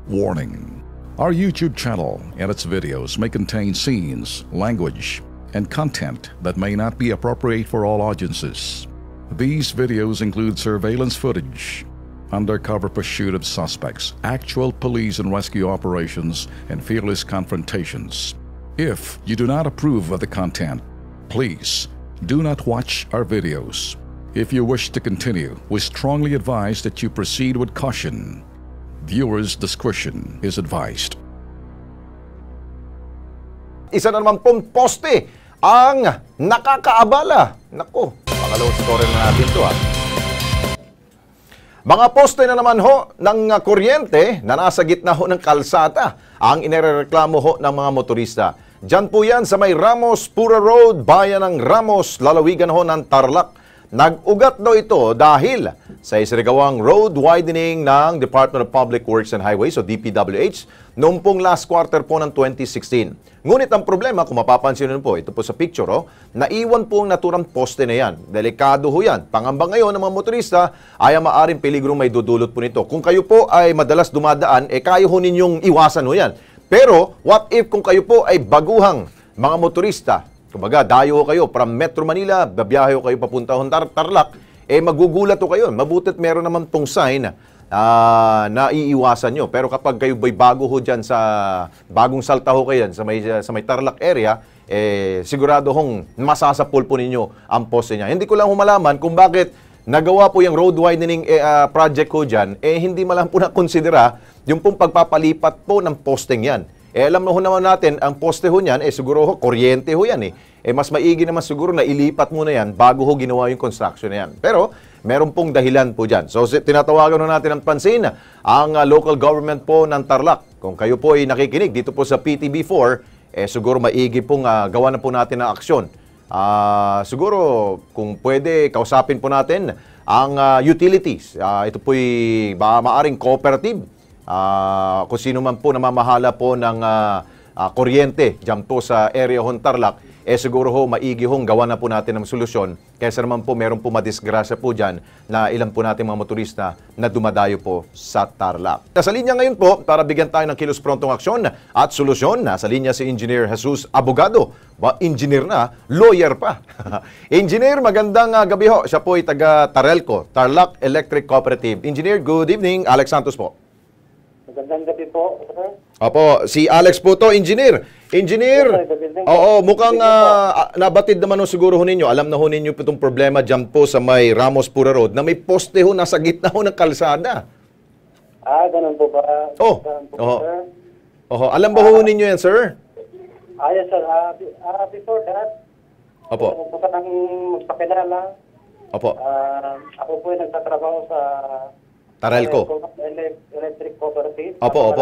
Warning: our YouTube channel and its videos may contain scenes, language, and content that may not be appropriate for all audiences. These videos include surveillance footage, undercover pursuit of suspects, actual police and rescue operations, and fearless confrontations. If you do not approve of the content, please do not watch our videos. If you wish to continue, we strongly advise that you proceed with caution. Viewers' discretion is advised. Isa na naman pong poste ang nakakaabala. Naku, pakalawang story na natin ito Mga poste na naman ho ng kuryente na nasa gitna ho ng kalsada ang inireklamo ho ng mga motorista. Diyan po yan sa may Ramos Pura Road, bayan ng Ramos, lalawigan ho ng Tarlac. Nag-ugat daw ito dahil sa isinagawang road widening ng Department of Public Works and Highways o DPWH noong pong last quarter po ng 2016. Ngunit ang problema, kung mapapansin nyo po, ito po sa picture, naiwan po ang naturang poste na yan. Delikado ho yan. Pangamba ngayon ng mga motorista ay maaring peligrong may dudulot po nito. Kung kayo po ay madalas dumadaan, kaya ho ninyong iwasan ho yan. Pero what if kung kayo po ay baguhang mga motorista, kumbaga, dayo kayo from Metro Manila, babiyahe kayo papunta Tarlac, magugulat kayo. Mabutit meron naman pong sign na iiwasan nyo. Pero kapag kayo ba'y bago ho dyan sa bagong salta ho kayo sa may Tarlac area, sigurado hong masasapul po ninyo ang poste niya. Hindi ko lang humalaman kung bakit nagawa po yung road widening project ho dyan, hindi malang po na-considera yung pong pagpapalipat po ng posting yan. Alam mo naman natin, ang poste ho niyan, siguro ho, kuryente ho yan mas maigi naman siguro na ilipat muna yan bago ho ginawa yung construction na yan. Pero, meron pong dahilan po dyan. So, tinatawagan ho natin ang pansin ang local government po ng Tarlac. Kung kayo po ay nakikinig dito po sa PTB4, siguro maigi pong gawa na po natin ng aksyon. Siguro, kung pwede, kausapin po natin ang utilities. Ito po'y maaring cooperative. Kung sino man po namamahala po ng kuryente dyan po sa area hong Tarlac, siguro ho maigi hong gawa na po natin ng solusyon kaysa naman po meron po madisgrasya po dyan na ilan po natin mga motorista na dumadayo po sa Tarlac. Nasa linya ngayon po, para bigyan tayo ng kilos prontong aksyon at solusyon, nasa linya si Engineer Jesus Abogado. Engineer na, lawyer pa. Engineer, magandang gabi ho. Siya po ay taga Tarelco, Tarlac Electric Cooperative. Engineer, good evening. Alex Santos po. Magandang gabi po, sir. Opo, si Alex po to, engineer. Engineer, oo, mukhang nabatid naman ho siguro ho ninyo. Alam na ho ninyo po itong problema dyan po sa may Ramos Pura Road na may poste ho nasa gitna ho ng kalsada. Ganun po ba? Ganun po ba, sir? Alam ba ho ninyo yan, sir? Yes, sir. Before that, opo. Gusto ko nang magpakilala. Opo. Ako po ay nagtatrabaho sa Tarelco Electric Cooperative. Opo.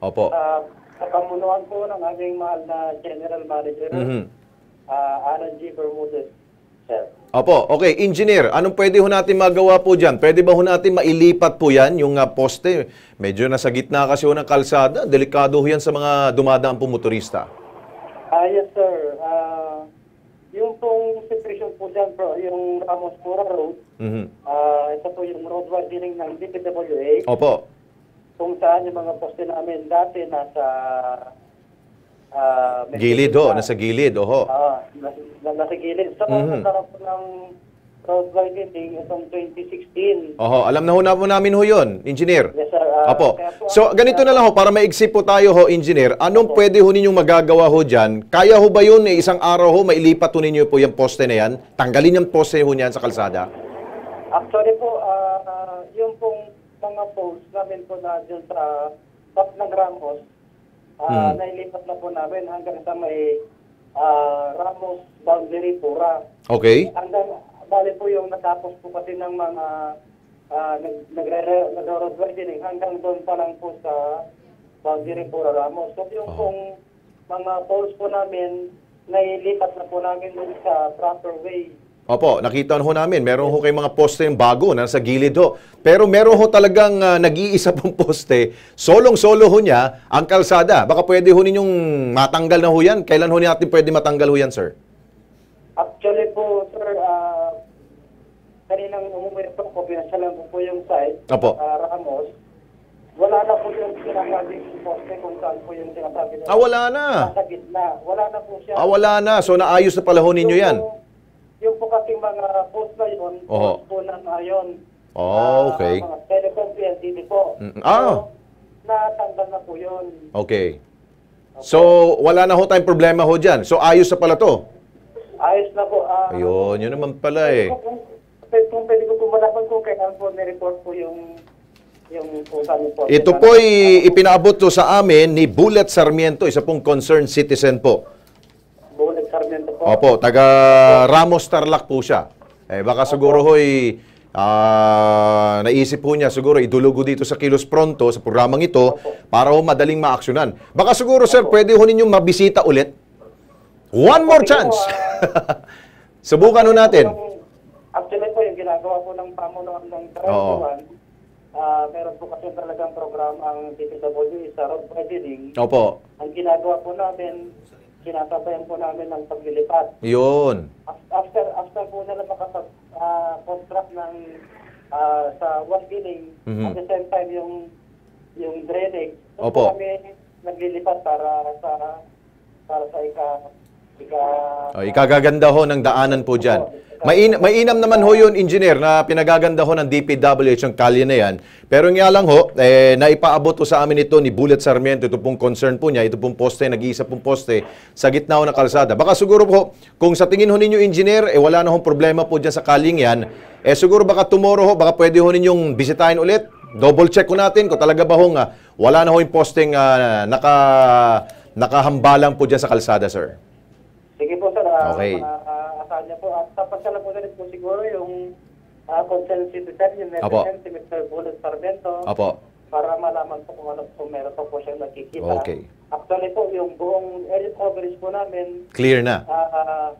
Opo. Sa pamunuan po ng aming mahal na General Manager, Alan G. Bermudez, sir. Opo, okay. Engineer, anong pwede ho natin magawa po dyan? Pwede ba ho natin mailipat po yan, yung poste? Medyo nasa gitna kasi ho ng kalsada. Delikado ho yan sa mga dumadaang po motorista. Yes, sir. Yung pong situation po dyan, bro, yung Ramos Pura Road, ito po yung road widening ng DPWH. Opo. Kung saan yung mga poste namin dati nasa gilid ho, nasa gilid, nasa gilid. Sa sarap ng road widening itong 2016. Alam na ho namin ho yun, engineer. Yes, sir. Opo. So, ganito na lang ho, para maigsi po tayo ho, engineer. Anong pwede ho ninyong magagawa ho dyan? Kaya ho ba yun, isang araw ho, mailipat ho ninyo po yung poste na yan? Tanggalin yung poste ho niyan sa kalsada? Actually po, yung pong mga posts namin po na dyan sa top ng Ramos, nailipat na po namin hanggang sa may Ramos Boundary Pura. Okay. Hanggang, bali po yung natapos po kasi ng mga nag-road widening hanggang doon pa lang po sa Boundary Pura Ramos. So yung pong mga posts po namin, nailipat na po namin doon sa proper way. Opo, nakita ho namin. Meron ho kayong mga poste yung bago na sa gilid ho. Pero meron ho talagang nag-iisa pong poste. Solong-solo ho niya ang kalsada. Baka pwede ho ninyong matanggal na ho yan. Kailan ho natin pwede matanggal ho yan, sir? Actually po, sir, kaninang umuwi po ko, pinasyalan po yung site. Opo. Ramos. wala na po yung sinasabing poste kung saan po yung sinasabi nila. Wala na. Nasa gitna. Wala na po siya. Wala na. So, naayos na palahon ninyo yan. Yung po kasing mga post na yun, post po ng ayon. Okay. Mga telecom PLDT po. So, natanggal na po yun. Okay. So, wala na ho tayong problema ho dyan. So, ayos na pala to. Ayos na po. Ayun, yun naman pala eh. Kung pwede ko po malaman kung kailan po nireport po yung kung saan yung poste. Ito po ipinaabot to sa amin ni Bullet Sarmiento, isa pong concerned citizen po. Bullet Sarmiento po. Opo, taga Ramos Tarlac po siya. Baka siguro ho'y naisip po niya siguro idulugo dito sa Kilos Pronto sa programang ito para ho madaling maaksyonan. Baka siguro sir, pwede ho ninyong mabisita ulit. One more chance. Subukan ho natin. Actually po, yung ginagawa po ng pamunuan ng Tarawan, meron po kasi talagang program ang DPWH sa road widening. Opo. Ang ginagawa po namin, sinasabayan po namin ng paglilipat. Yun. After po nila makapag-contract ng sa widening, at the same time yung drainage. So Opo. kami naglilipat para sa Ikagaganda ho ng daanan po dyan. Mainam naman ho yun, engineer, na pinagaganda ho ng DPWH ang kalye na yan. Pero nga lang ho, naipaabot ho sa amin ito ni Bullet Sarmiento, ito pong concern po niya, ito pong poste, nag-iisa pong poste sa gitna ho ng kalsada. Baka siguro po, kung sa tingin ho ninyo, engineer, wala na hong problema po dyan sa kalyeng yan, siguro baka tomorrow ho, baka pwede ho ninyong bisitahin ulit. Double check ko natin kung talaga ba ho wala na ho yung posteng nakahambalang po dyan sa kalsada, sir. Sige po, sir. Okay. Asahan niya po. At tapasya po na rin po siguro yung concerned citizen, yung Apo. represent si Mr. Bullet Sarmiento. Opo. Para malaman po kung ano po meron po siyang nakikita. Okay. Actually po, yung buong area coverage po namin, Clear na.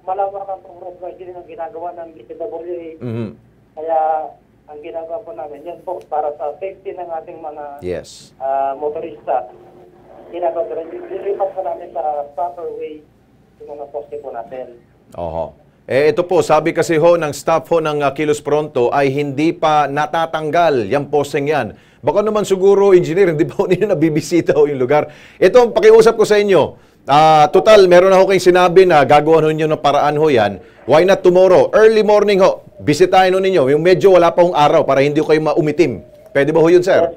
malawakan pong road widening ang ginagawa ng DPWH. Kaya ang ginagawa po namin, yan po para sa safety ng ating mga Yes. motorista. Ginagawa po rin, nilipat po namin sa proper way yung mga poste po natin. Oho. Ito po, sabi kasi ho ng staff ho ng Kilos Pronto ay hindi pa natatanggal yung posteng yan. Baka naman siguro, engineer, hindi pa ho ninyo nabibisita ho yung lugar. Ito, pakiusap ko sa inyo. Total, meron na ho kayong sinabi na gagawa ho ninyo ng paraan ho yan. Why not tomorrow? Early morning ho, bisitahin ho ninyo. Yung medyo wala pa hong araw para hindi ho kayo maumitim. Pwede ba ho yun, sir?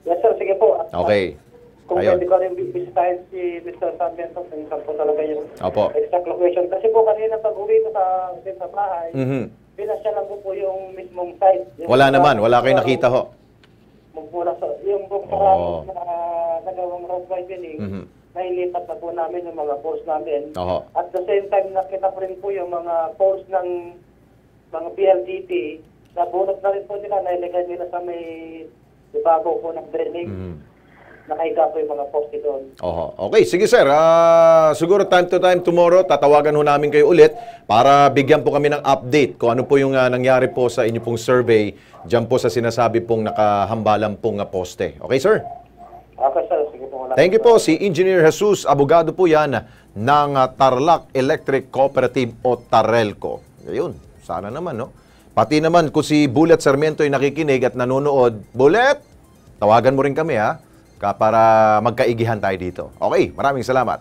Yes, sir. Sige po. Okay. Kung Ayun. pwede ko rin bisitahin si Mr. Sarmiento, kung saan po talaga yung Opo. exact location. Kasi po kanina pag-uwi ko sa bahay, pinasya lang po yung mismong site. Yung Wala naman, wala kayong nakita ho. Yung buong parang nagawang road widening, nailipat na po namin yung mga poles namin. Oho. At the same time, nakita ko rin po yung mga poles ng mga PLDT, nabunot na rin po nila, nailagay nila sa may ibabaw po ng drainage. Nakahiga po yung mga poste doon. Oho. Okay, sige sir. Siguro time to time tomorrow, tatawagan ho namin kayo ulit para bigyan po kami ng update kung ano po yung nangyari po sa inyo pong survey dyan po sa sinasabi pong nakahambalang pong poste. Okay, sir? Okay, sir. Sige po. Thank you po. Si Engineer Jesus, abogado po yan ng Tarlac Electric Cooperative o Tarelco. Ayun, sana naman, no? Pati naman kung si Bullet Sarmiento ay nakikinig at nanonood, Bullet, tawagan mo rin kami, ha? Para magkaigihan tayo dito. Okay, maraming salamat.